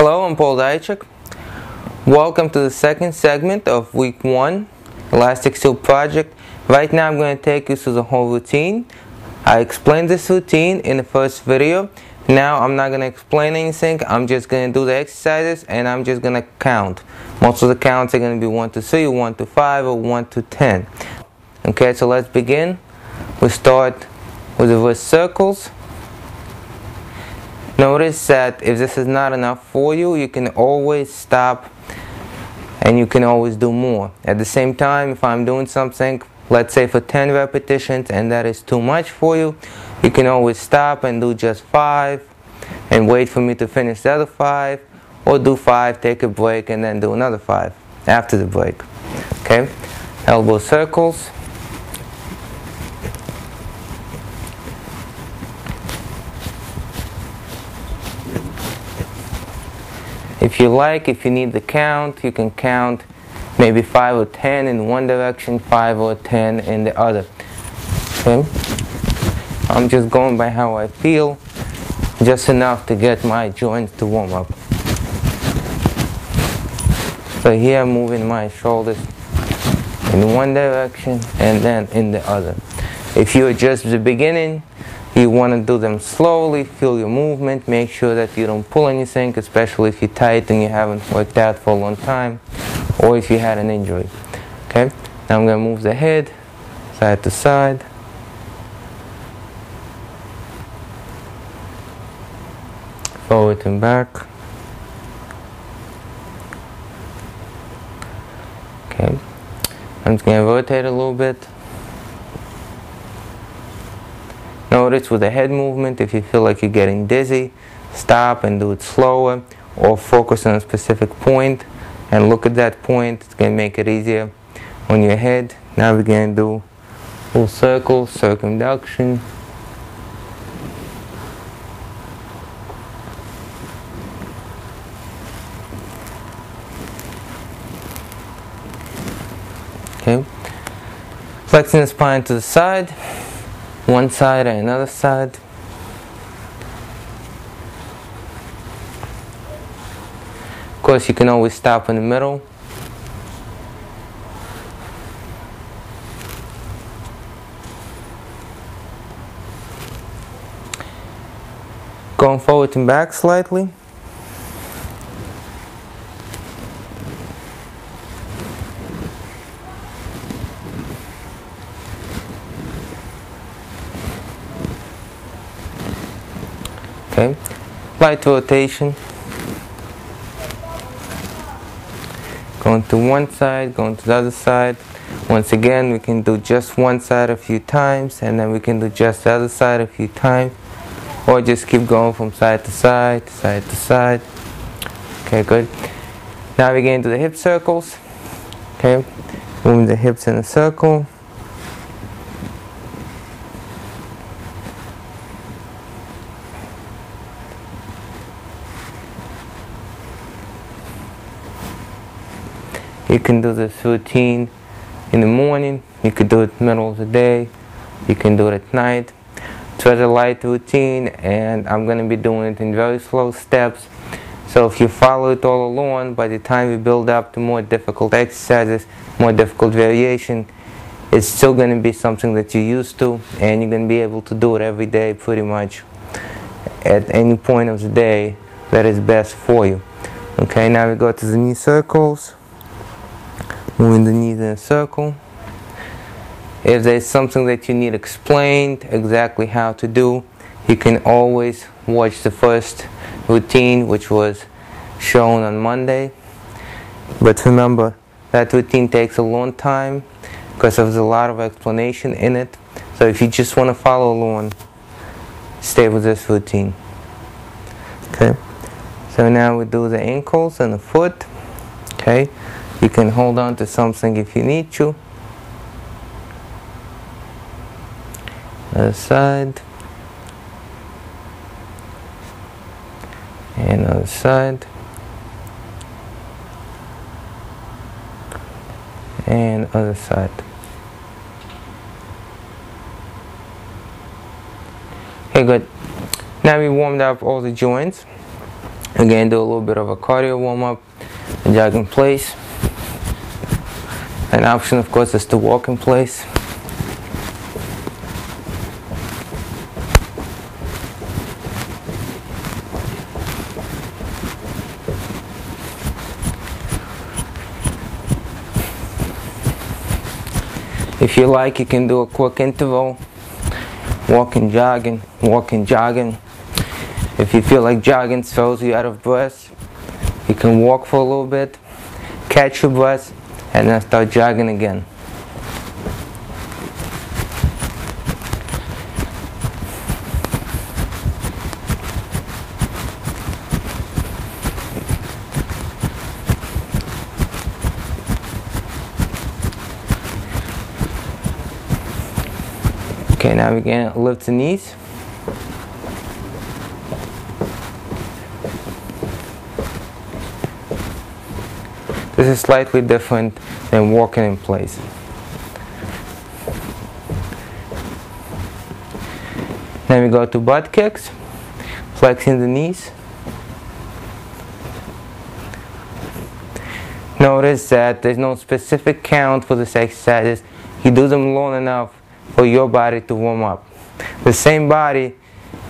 Hello, I'm Paul Diachik. Welcome to the second segment of week 1, Elastic Steel project. Right now I'm going to take you through the whole routine. I explained this routine in the first video. Now I'm not going to explain anything. I'm just going to do the exercises and I'm just going to count. Most of the counts are going to be 1 to 3, 1 to 5, or 1 to 10. Okay, so let's begin. We start with the reverse circles. Notice that if this is not enough for you, you can always stop and you can always do more. At the same time, if I'm doing something, let's say for 10 repetitions, and that is too much for you, you can always stop and do just 5 and wait for me to finish the other 5, or do 5, take a break, and then do another 5 after the break. Okay? Elbow circles. If you need the count, you can count maybe 5 or 10 in one direction, 5 or 10 in the other. Okay? I'm just going by how I feel, just enough to get my joints to warm up. So here I'm moving my shoulders in one direction and then in the other. If you're just the beginning, you want to do them slowly, feel your movement, make sure that you don't pull anything, especially if you're tight and you haven't worked out for a long time, or if you had an injury. Okay, now I'm going to move the head side to side. Forward and back. Okay, I'm just going to rotate a little bit. Notice with the head movement, if you feel like you're getting dizzy, stop and do it slower, or focus on a specific point and look at that point. It's going to make it easier on your head. Now we're going to do full circle, circumduction. Okay, flexing the spine to the side. One side and another side. Of course, you can always stop in the middle. Going forward and back slightly. Okay, light rotation. Going to one side, going to the other side. Once again, we can do just one side a few times, and then we can do just the other side a few times, or just keep going from side to side, side to side. Okay, good. Now we're getting to the hip circles. Okay, moving the hips in a circle. You can do this routine in the morning, you could do it in the middle of the day, you can do it at night. It's a light routine, and I'm going to be doing it in very slow steps. So if you follow it all along, by the time you build up to more difficult exercises, more difficult variation, it's still going to be something that you're used to, and you're going to be able to do it every day pretty much at any point of the day that is best for you. Okay, now we go to the knee circles. Moving the knees in a circle. If there's something that you need explained exactly how to do, you can always watch the first routine, which was shown on Monday. But remember, that routine takes a long time because there's a lot of explanation in it. So if you just want to follow along, stay with this routine. Okay. So now we do the ankles and the foot. Okay. You can hold on to something if you need to. Other side. And other side. And other side. Okay, good. Now we warmed up all the joints. Again, do a little bit of a cardio warm-up, jog in place. An option, of course, is to walk in place. If you like, you can do a quick interval, walking, jogging, walking, jogging. If you feel like jogging throws you out of breath, you can walk for a little bit, catch your breath, and then start jogging again. Okay, now we can lift the knees. This is slightly different than walking in place. Then we go to butt kicks, flexing the knees. Notice that there's no specific count for this exercises. You do them long enough for your body to warm up. The same body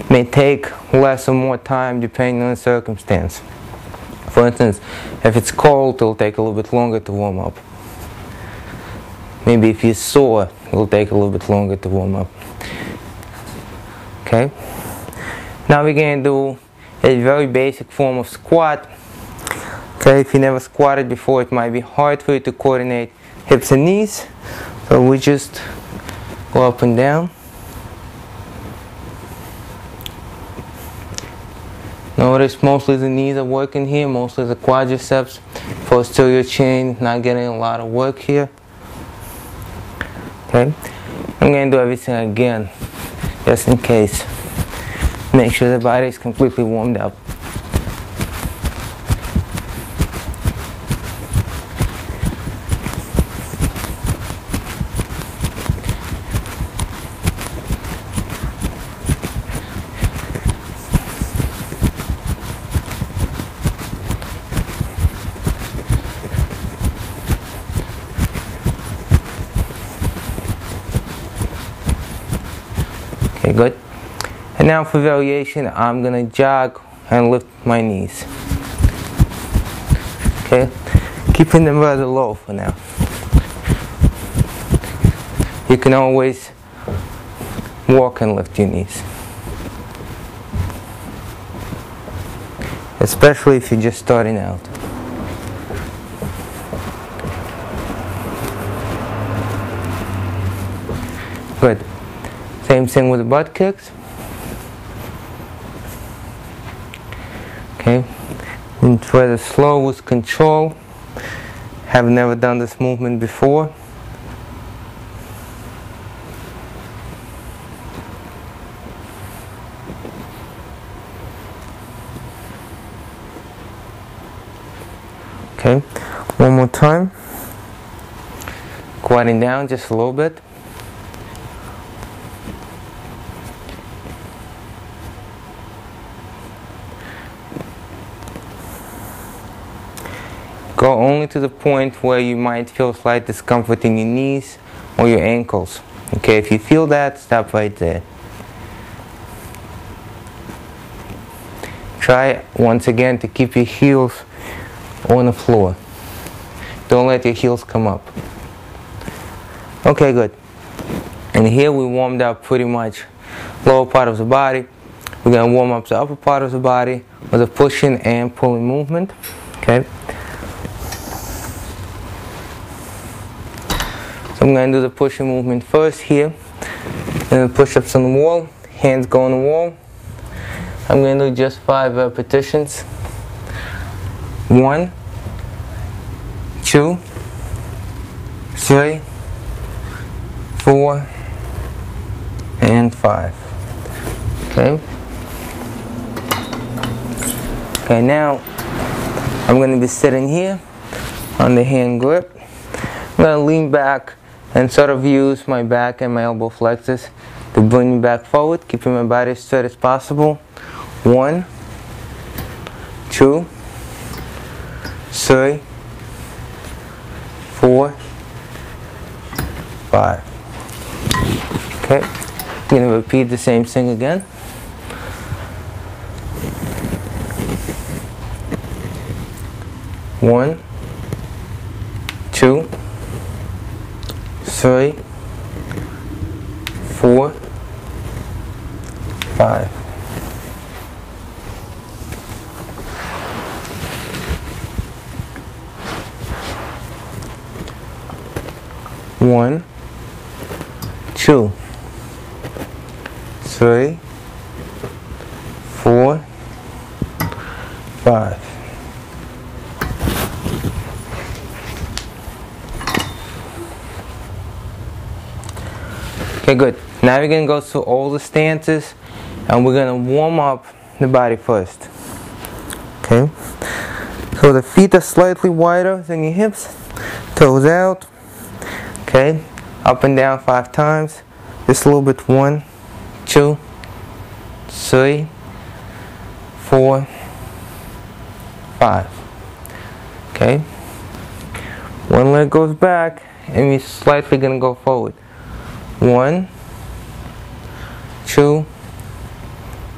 may take less or more time depending on the circumstance. For instance, if it's cold, it'll take a little bit longer to warm up. Maybe if you're sore, it'll take a little bit longer to warm up. Okay? Now we're going to do a very basic form of squat. Okay, if you never squatted before, it might be hard for you to coordinate hips and knees. So we just go up and down. Notice mostly the knees are working here, mostly the quadriceps, posterior chain, not getting a lot of work here. Okay, I'm going to do everything again, just in case. Make sure the body is completely warmed up. Okay, good. And now for variation, I'm going to jog and lift my knees. Okay, keeping them rather low for now. You can always walk and lift your knees, especially if you're just starting out. Good. Same thing with the butt kicks. Okay, and try to slow with control. Have never done this movement before. Okay, one more time. Quieting down just a little bit. Go only to the point where you might feel slight discomfort in your knees or your ankles. Okay, if you feel that, stop right there. Try once again to keep your heels on the floor. Don't let your heels come up. Okay, good. And here we warmed up pretty much lower part of the body. We're going to warm up the upper part of the body with a pushing and pulling movement. Okay. So I'm going to do the pushing movement first here. And the push-ups on the wall. Hands go on the wall. I'm going to do just 5 repetitions. 1, 2, 3, 4, and 5. Okay. Okay, now I'm going to be sitting here on the hand grip. I'm going to lean back and sort of use my back and my elbow flexors to bring me back forward, keeping my body as straight as possible. 1, 2, 3, 4, 5. Okay, I'm going to repeat the same thing again. 1, 2, 3, 4, 5. One, 2, 3, 4, 5. Okay, good. Now we're going to go through all the stances and we're going to warm up the body first. Okay, so the feet are slightly wider than your hips, toes out. Okay, up and down 5 times, just a little bit. 1, 2, 3, 4, 5. Okay, one leg goes back and we're slightly going to go forward. 1, 2,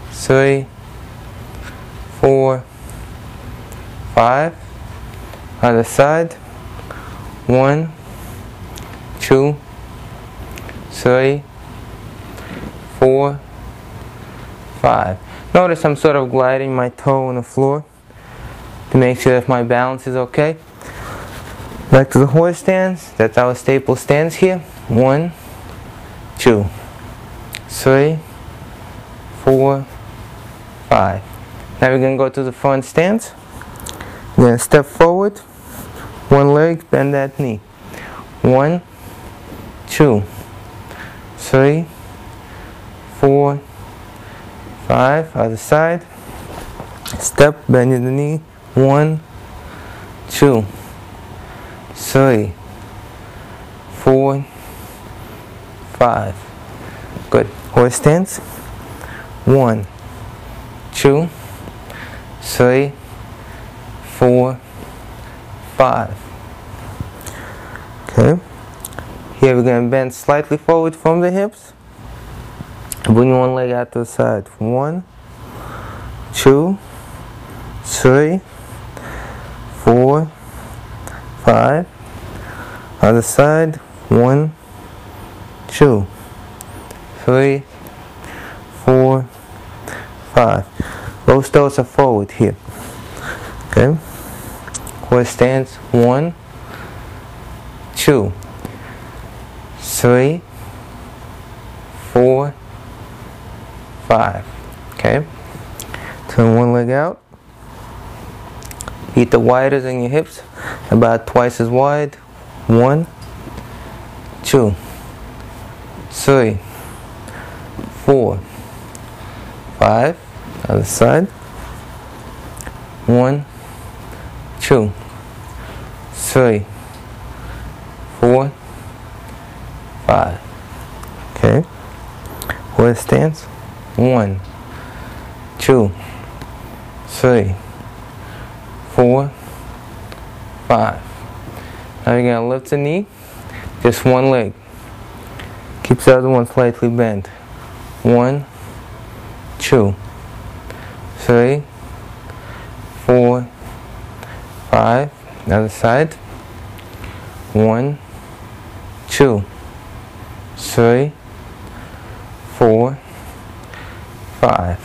3, 4, 5. Other side. 1, 2, 3, 4, 5. Notice I'm sort of gliding my toe on the floor to make sure that my balance is okay. Back to the horse stance. That's our staple stance here. 1, 2, 3, 4, 5. Now we're going to go to the front stance. We're going to step forward, one leg, bend that knee. 1, 2, 3, 4, 5. Other side. Step, bend the knee. 1, 2, 3, 4, 5. Good. Horse stance. 1, 2, 3, 4, 5. Okay. Here we're going to bend slightly forward from the hips. Bring one leg out to the side. 1, 2, 3, 4, 5. Other side. 1, 2, 3, 4, 5. Both toes are forward here. Okay. Horse stance. 1, 2, 3, 4, 5. Okay. Turn one leg out. Feet are wider than your hips, about twice as wide. 1, 2, 3, 4, 5. Other side. 1, 2, 3, 4, 5. Okay. Horse stance. 1, 2, 3, 4, 5. Now you're going to lift the knee, just one leg. Keep the other one slightly bent. 1, 2, 3, 4, 5. Other side. 1, 2, 3, 4, 5.